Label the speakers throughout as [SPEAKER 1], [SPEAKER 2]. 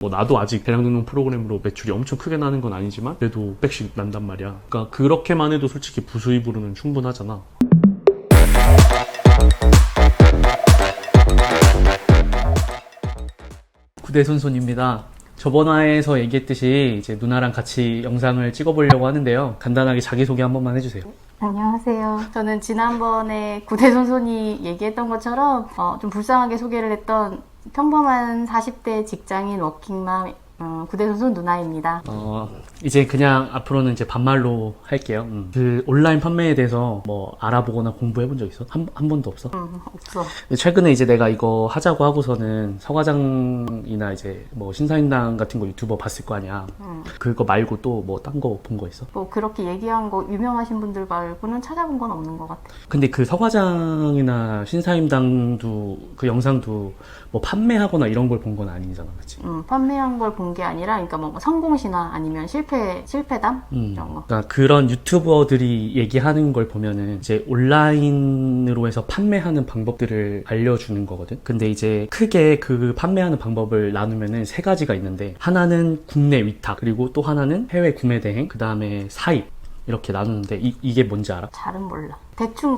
[SPEAKER 1] 뭐 나도 아직 대량 등록 프로그램으로 매출이 엄청 크게 나는 건 아니지만 그래도 100씩 난단 말이야. 그러니까 그렇게만 해도 솔직히 부수입으로는 충분하잖아. 구대손손입니다. 저번 화에서 얘기했듯이 이제 누나랑 같이 영상을 찍어보려고 하는데요. 간단하게 자기소개 한 번만 해주세요.
[SPEAKER 2] 안녕하세요. 저는 지난번에 구대손손이 얘기했던 것처럼 좀 불쌍하게 소개를 했던 평범한 40대 직장인 워킹맘 구대손손 누나입니다.
[SPEAKER 1] 이제 그냥 앞으로는 이제 반말로 할게요. 그 온라인 판매에 대해서 뭐 알아보거나 공부해본 적 있어? 한 번도 없어?
[SPEAKER 2] 없어.
[SPEAKER 1] 최근에 이제 내가 이거 하자고 하고서는 서과장이나 이제 뭐 신사임당 같은 거 유튜버 봤을 거 아니야. 그거 말고 또 뭐 딴 거 본 거 있어?
[SPEAKER 2] 뭐 그렇게 얘기한 거 유명하신 분들 말고는 찾아본 건 없는 것 같아.
[SPEAKER 1] 근데 그 서과장이나 신사임당도 그 영상도 뭐 판매하거나 이런 걸 본 건 아니잖아, 그치?
[SPEAKER 2] 판매한 걸 본 게 아니라, 그러니까 뭐 성공시나 아니면 실패담 이런 거.
[SPEAKER 1] 그러니까 그런 유튜버들이 얘기하는 걸 보면은 이제 온라인으로 해서 판매하는 방법들을 알려주는 거거든. 근데 이제 크게 그 판매하는 방법을 나누면은 세 가지가 있는데, 하나는 국내 위탁, 그리고 또 하나는 해외 구매 대행, 그 다음에 사입, 이렇게 나누는데 이게 뭔지 알아?
[SPEAKER 2] 잘은 몰라. 대충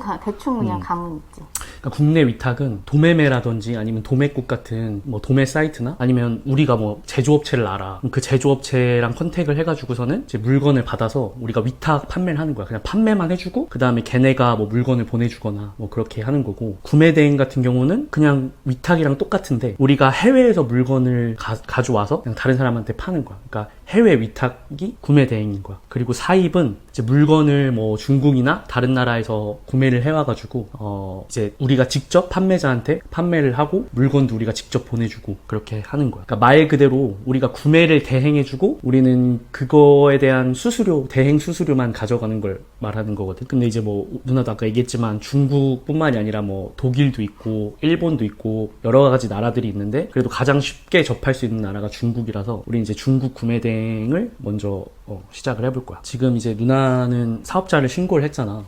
[SPEAKER 2] 그냥 감은 있지.
[SPEAKER 1] 그러니까 국내 위탁은 도매매라든지 아니면 도매국 같은 뭐 도매 사이트나 아니면 우리가 뭐 제조업체를 알아. 그 제조업체랑 컨택을 해가지고서는 이제 물건을 받아서 우리가 위탁 판매를 하는 거야. 그냥 판매만 해주고 그 다음에 걔네가 뭐 물건을 보내주거나 뭐 그렇게 하는 거고, 구매 대행 같은 경우는 그냥 위탁이랑 똑같은데 우리가 해외에서 물건을 가져와서 그냥 다른 사람한테 파는 거야. 그러니까 해외 위탁이 구매 대행인 거야. 그리고 사입은 이제 물건을 뭐 중국이나 다른 나라에서 구매를 해와가지고 이제 우리가 직접 판매자한테 판매를 하고 물건도 우리가 직접 보내주고 그렇게 하는 거야. 그러니까 말 그대로 우리가 구매를 대행해주고 우리는 그거에 대한 수수료, 대행 수수료만 가져가는 걸 말하는 거거든. 근데 이제 뭐 누나도 아까 얘기했지만 중국뿐만이 아니라 뭐 독일도 있고 일본도 있고 여러 가지 나라들이 있는데 그래도 가장 쉽게 접할 수 있는 나라가 중국이라서 우리 이제 중국 구매 대행을 먼저 시작을 해볼 거야. 지금 이제 누나는 사업자를 신고를 했잖아.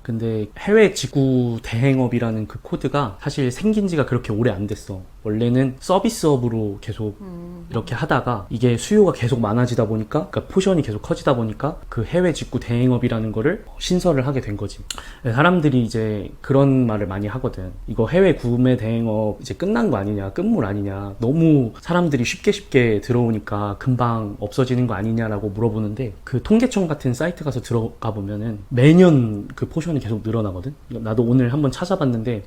[SPEAKER 1] 근데 해외 직구 대행업이라는 그 코드가 사실 생긴 지가 그렇게 오래 안 됐어. 원래는 서비스업으로 계속 이렇게 하다가 이게 수요가 계속 많아지다 보니까, 그러니까 포션이 계속 커지다 보니까 그 해외 직구 대행업이라는 거를 신설을 하게 된 거지. 사람들이 이제 그런 말을 많이 하거든. 이거 해외 구매 대행업 이제 끝난 거 아니냐, 끝물 아니냐, 너무 사람들이 쉽게 들어오니까 금방 없어지는 거 아니냐라고 물어보는데, 그 통계청 같은 사이트 가서 들어가 보면은 매년 그 포션이 계속 늘어나거든. 나도 오늘 한번 찾아봤는데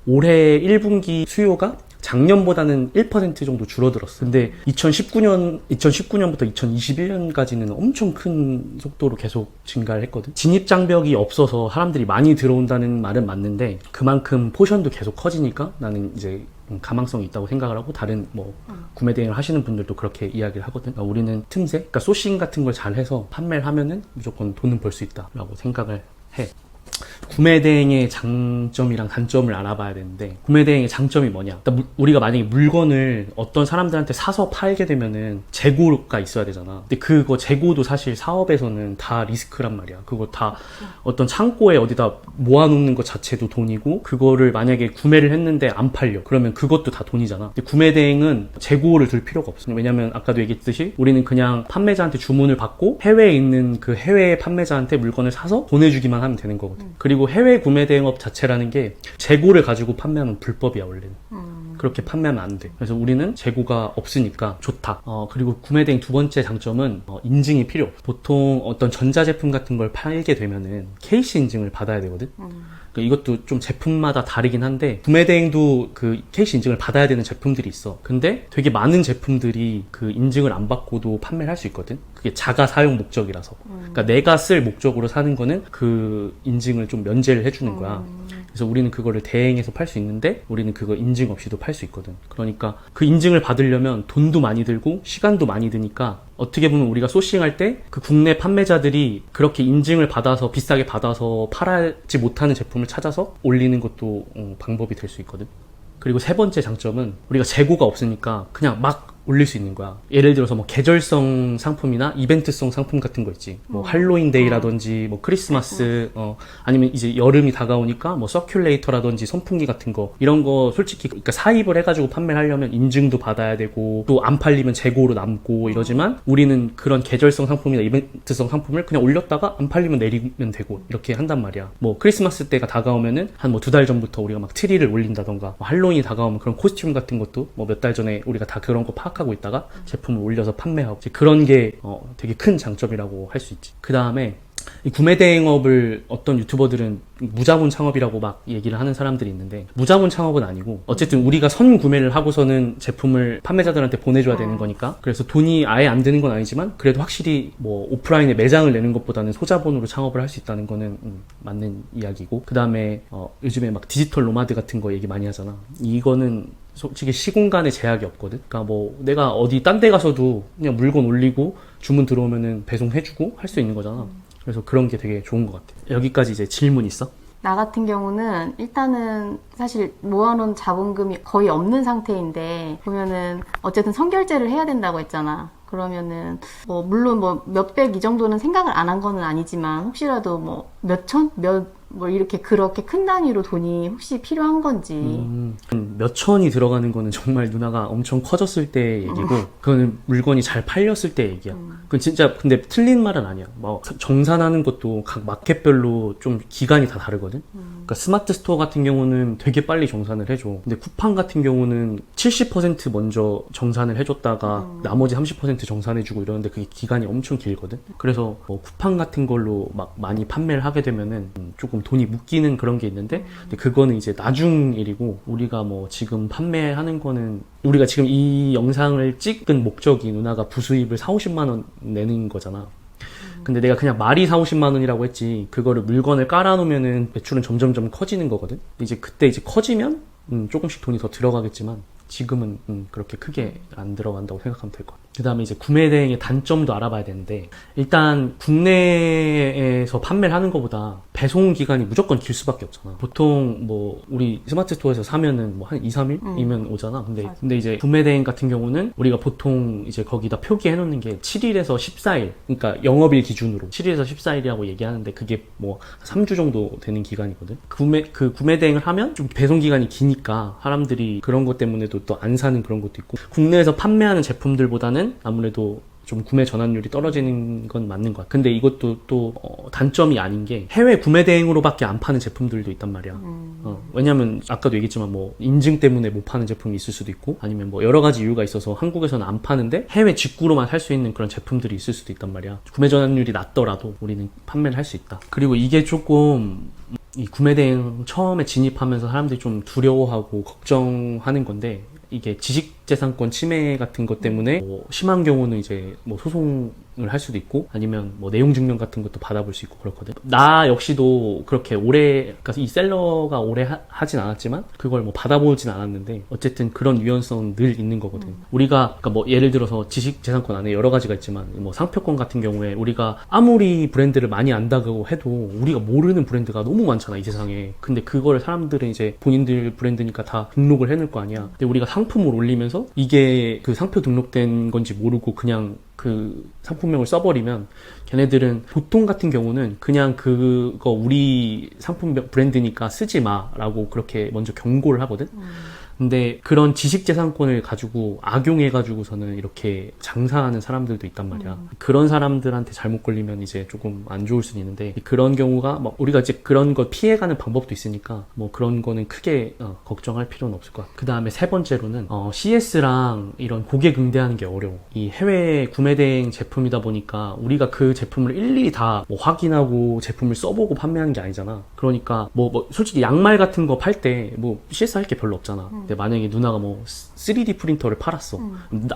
[SPEAKER 1] 올해 1분기 수요가 작년보다는 1% 정도 줄어들었어. 근데 2019년부터 2021년까지는 엄청 큰 속도로 계속 증가를 했거든. 진입 장벽이 없어서 사람들이 많이 들어온다는 말은 맞는데 그만큼 포션도 계속 커지니까 나는 이제 가망성이 있다고 생각을 하고, 다른 뭐 구매 대행을 하시는 분들도 그렇게 이야기를 하거든. 그러니까 우리는 틈새, 그러니까 소싱 같은 걸 잘 해서 판매를 하면은 무조건 돈은 벌 수 있다라고 생각을 해. 구매 대행의 장점이랑 단점을 알아봐야 되는데, 구매 대행의 장점이 뭐냐? 우리가 만약에 물건을 어떤 사람들한테 사서 팔게 되면은 재고가 있어야 되잖아. 근데 그거 재고도 사실 사업에서는 다 리스크란 말이야. 그거 다 어떤 창고에 어디다 모아놓는 것 자체도 돈이고, 그거를 만약에 구매를 했는데 안 팔려, 그러면 그것도 다 돈이잖아. 근데 구매 대행은 재고를 둘 필요가 없어. 왜냐면 아까도 얘기했듯이 우리는 그냥 판매자한테 주문을 받고 해외에 있는 그 해외 판매자한테 물건을 사서 보내주기만 하면 되는 거거든. 그리고 해외 구매 대행업 자체라는 게 재고를 가지고 판매하면 불법이야, 원래는. 그렇게 판매하면 안 돼. 그래서 우리는 재고가 없으니까 좋다. 그리고 구매 대행 두 번째 장점은 인증이 필요 없어. 보통 어떤 전자제품 같은 걸 팔게 되면은 KC 인증을 받아야 되거든. 이것도 좀 제품마다 다르긴 한데 구매 대행도 그 KC 인증을 받아야 되는 제품들이 있어. 근데 되게 많은 제품들이 그 인증을 안 받고도 판매를 할 수 있거든. 그게 자가 사용 목적이라서. 그러니까 내가 쓸 목적으로 사는 거는 그 인증을 좀 면제를 해주는 거야. 그래서 우리는 그거를 대행해서 팔 수 있는데 우리는 그거 인증 없이도 팔 수 있거든. 그러니까 그 인증을 받으려면 돈도 많이 들고 시간도 많이 드니까, 어떻게 보면 우리가 소싱할 때 그 국내 판매자들이 그렇게 인증을 받아서 비싸게 받아서 팔지 못하는 제품을 찾아서 올리는 것도 방법이 될 수 있거든. 그리고 세 번째 장점은 우리가 재고가 없으니까 그냥 막 올릴 수 있는 거야. 예를 들어서 뭐 계절성 상품이나 이벤트성 상품 같은 거 있지. 뭐 할로윈 데이라든지 뭐 크리스마스, 아니면 이제 여름이 다가오니까 뭐 서큘레이터라든지 선풍기 같은 거, 이런 거 솔직히 그러니까 사입을 해가지고 판매를 하려면 인증도 받아야 되고 또 안 팔리면 재고로 남고 이러지만, 우리는 그런 계절성 상품이나 이벤트성 상품을 그냥 올렸다가 안 팔리면 내리면 되고 이렇게 한단 말이야. 뭐 크리스마스 때가 다가오면은 한 뭐 2달 전부터 우리가 막 트리를 올린다던가, 뭐 할로윈이 다가오면 그런 코스튬 같은 것도 뭐 몇 달 전에 우리가 다 그런 거 파악하고 있다가 제품을 올려서 판매하고, 이제 그런 게 되게 큰 장점이라고 할 수 있지. 그 다음에 이 구매 대행업을 어떤 유튜버들은 무자본 창업이라고 막 얘기를 하는 사람들이 있는데, 무자본 창업은 아니고 어쨌든 우리가 선 구매를 하고서는 제품을 판매자들한테 보내줘야 되는 거니까, 그래서 돈이 아예 안 드는 건 아니지만 그래도 확실히 뭐 오프라인에 매장을 내는 것보다는 소자본으로 창업을 할 수 있다는 거는 맞는 이야기고, 그 다음에 요즘에 막 디지털 노마드 같은 거 얘기 많이 하잖아. 이거는 솔직히 시공간에 제약이 없거든. 그러니까 뭐 내가 어디 딴 데 가서도 그냥 물건 올리고 주문 들어오면은 배송해주고 할 수 있는 거잖아. 그래서 그런 게 되게 좋은 것 같아. 여기까지 이제 질문 있어?
[SPEAKER 2] 나 같은 경우는 일단은 사실 모아놓은 자본금이 거의 없는 상태인데, 보면은 어쨌든 선결제를 해야 된다고 했잖아. 그러면은 뭐 물론 뭐 몇백 이 정도는 생각을 안 한 거는 아니지만, 혹시라도 뭐 몇천? 뭐 이렇게 그렇게 큰 단위로 돈이 혹시 필요한 건지.
[SPEAKER 1] 몇 천이 들어가는 거는 정말 누나가 엄청 커졌을 때 얘기고, 그거는 물건이 잘 팔렸을 때 얘기야. 그건 진짜 근데 틀린 말은 아니야. 뭐 정산하는 것도 각 마켓별로 좀 기간이 다 다르거든. 그러니까 스마트 스토어 같은 경우는 되게 빨리 정산을 해줘. 근데 쿠팡 같은 경우는 70% 먼저 정산을 해줬다가 나머지 30% 정산해주고 이러는데 그게 기간이 엄청 길거든. 그래서 뭐 쿠팡 같은 걸로 막 많이 판매를 하게 되면은 조금 돈이 묶이는 그런 게 있는데, 근데 그거는 이제 나중 일이고, 우리가 뭐 지금 판매하는 거는, 우리가 지금 이 영상을 찍은 목적이 누나가 부수입을 4-50만 원 내는 거잖아. 근데 내가 그냥 말이 4-50만 원이라고 했지, 그거를 물건을 깔아놓으면은 매출은 점점점 커지는 거거든. 이제 그때 이제 커지면 조금씩 돈이 더 들어가겠지만, 지금은 그렇게 크게 안 들어간다고 생각하면 될 것 같아요. 그 다음에 이제 구매 대행의 단점도 알아봐야 되는데, 일단 국내에서 판매를 하는 것보다 배송 기간이 무조건 길 수밖에 없잖아. 보통 뭐 우리 스마트 스토어에서 사면은 뭐 한 2-3일이면 오잖아. 근데 이제 구매 대행 같은 경우는 우리가 보통 이제 거기다 표기해 놓는 게 7일에서 14일, 그러니까 영업일 기준으로 7일에서 14일이라고 얘기하는데, 그게 뭐 3주 정도 되는 기간이거든. 구매 대행을 하면 좀 배송 기간이 기니까 사람들이 그런 것 때문에도 또 안 사는 그런 것도 있고, 국내에서 판매하는 제품들보다는 아무래도 좀 구매 전환율이 떨어지는 건 맞는 것 같아. 근데 이것도 또 단점이 아닌 게, 해외 구매 대행으로밖에 안 파는 제품들도 있단 말이야. 왜냐면 아까도 얘기했지만 뭐 인증 때문에 못 파는 제품이 있을 수도 있고, 아니면 뭐 여러 가지 이유가 있어서 한국에서는 안 파는데 해외 직구로만 살 수 있는 그런 제품들이 있을 수도 있단 말이야. 구매 전환율이 낮더라도 우리는 판매를 할 수 있다. 그리고 이게 조금 이 구매 대행 처음에 진입하면서 사람들이 좀 두려워하고 걱정하는 건데, 이게 지식재산권 침해 같은 것 때문에 뭐 심한 경우는 이제 뭐 소송을 할 수도 있고, 아니면 뭐 내용 증명 같은 것도 받아볼 수 있고 그렇거든. 나 역시도 그렇게 오래, 그러니까 이 셀러가 오래 하진 않았지만 그걸 뭐 받아보진 않았는데, 어쨌든 그런 유연성은 늘 있는 거거든. 우리가 그러니까 뭐 예를 들어서 지식재산권 안에 여러 가지가 있지만, 뭐 상표권 같은 경우에 우리가 아무리 브랜드를 많이 안다고 해도 우리가 모르는 브랜드가 너무 많잖아, 이 세상에. 근데 그거를 사람들은 이제 본인들 브랜드니까 다 등록을 해놓을 거 아니야. 근데 우리가 상품을 올리면서 이게 그 상표 등록된 건지 모르고 그냥 그 상품명을 써버리면, 걔네들은 보통 같은 경우는 그냥 그거 우리 상품 브랜드니까 쓰지 마라고 그렇게 먼저 경고를 하거든. 근데 그런 지식재산권을 가지고 악용해가지고서는 이렇게 장사하는 사람들도 있단 말이야. 그런 사람들한테 잘못 걸리면 이제 조금 안 좋을 수는 있는데, 그런 경우가 뭐 우리가 이제 그런 거 피해가는 방법도 있으니까 뭐 그런 거는 크게 걱정할 필요는 없을 것 같아. 그 다음에 세 번째로는 CS랑 이런 고객 응대하는 게 어려워. 이 해외 구매 대행 제품이다 보니까 우리가 그 제품을 일일이 다 뭐 확인하고 제품을 써보고 판매하는 게 아니잖아. 그러니까 뭐 솔직히 양말 같은 거 팔 때 뭐 CS 할 게 별로 없잖아. 근데 만약에 누나가 뭐 3D 프린터를 팔았어.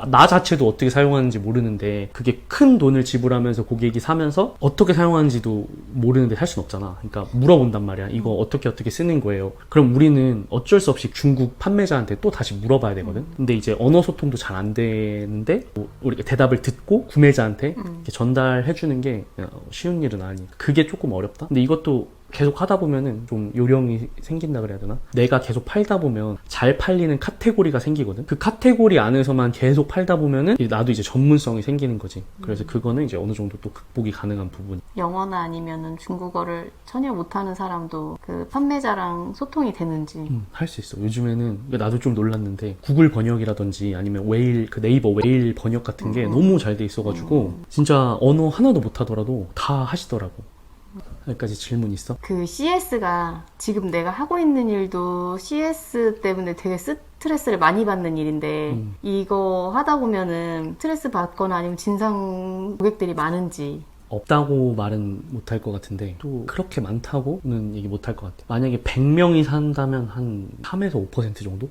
[SPEAKER 1] 나 자체도 어떻게 사용하는지 모르는데, 그게 큰 돈을 지불하면서 고객이 사면서 어떻게 사용하는지도 모르는데 살 순 없잖아. 그러니까 물어본단 말이야. 이거 어떻게 쓰는 거예요? 그럼 우리는 어쩔 수 없이 중국 판매자한테 또 다시 물어봐야 되거든. 근데 이제 언어 소통도 잘 안 되는데, 뭐 우리가 대답을 듣고 구매자한테 이렇게 전달해주는 게 쉬운 일은 아니니까 그게 조금 어렵다. 근데 이것도 계속 하다 보면은 좀 요령이 생긴다 그래야 되나? 내가 계속 팔다 보면 잘 팔리는 카테고리가 생기거든. 그 카테고리 안에서만 계속 팔다 보면은 나도 이제 전문성이 생기는 거지. 그래서 그거는 이제 어느 정도 또 극복이 가능한 부분.
[SPEAKER 2] 영어나 아니면은 중국어를 전혀 못하는 사람도 그 판매자랑 소통이 되는지.
[SPEAKER 1] 할 수 있어. 요즘에는 나도 좀 놀랐는데 구글 번역이라든지 아니면 웨일 그 네이버 웨일 번역 같은 게 너무 잘 돼 있어가지고 진짜 언어 하나도 못하더라도 다 하시더라고. 여기까지 질문 있어?
[SPEAKER 2] 그 CS가 지금 내가 하고 있는 일도 CS 때문에 되게 스트레스를 많이 받는 일인데 이거 하다 보면은 스트레스 받거나 아니면 진상 고객들이 많은지.
[SPEAKER 1] 없다고 말은 못할 것 같은데 또 그렇게 많다고는 얘기 못할 것 같아. 만약에 100명이 산다면 한 3에서 5% 정도?